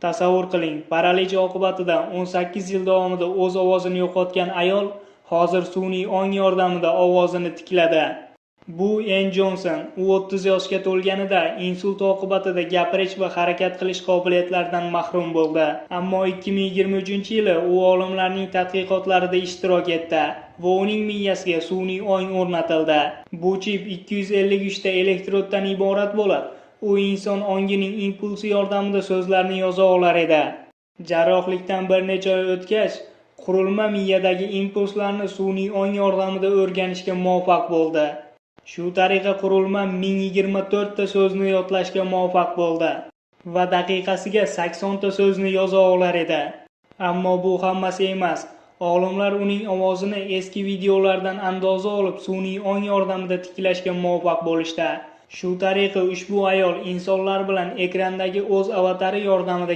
Tasavvur qiling, paralij oqibatida 18 yil davomida o'z ovozini yo'qotgan ayol hozir sun'iy ong yordamida ovozini tikladi. Bu En Jonson. U 30 yoshga to'lganida insult oqibatida gapirish va harakat qilish qobiliyatlaridan mahrum bo'ldi. Ammo 2023-yili u olimlarning tadqiqotlarida ishtirok etdi va uning miyasiga sun'iy ong o'rnatildi. Bu chip 253 ta elektroddan iborat bo'lib, u inson ongining impulsi yordamida so'zlarni yoza olar edi. Jarrohlikdan bir necha oy o'tgach, qurilma miyadagi impulslarni sun'iy ong yordamida o'rganishga muvaffaq bo'ldi. Shu tariqa qurilma 1024 ta so'zni yodlashga muvaffaq bo'ldi va daqiqasiga 80 ta so'zni yoza olar edi. Ammo bu hammasi emas. Olimlar uning ovozini eski videolardan andoza olib sun'iy ong yordamida tiklashga muvaffaq bo'lishdi. Shu tariqa ushbu ayol insonlar bilan ekrandagi o'z avatari yordamida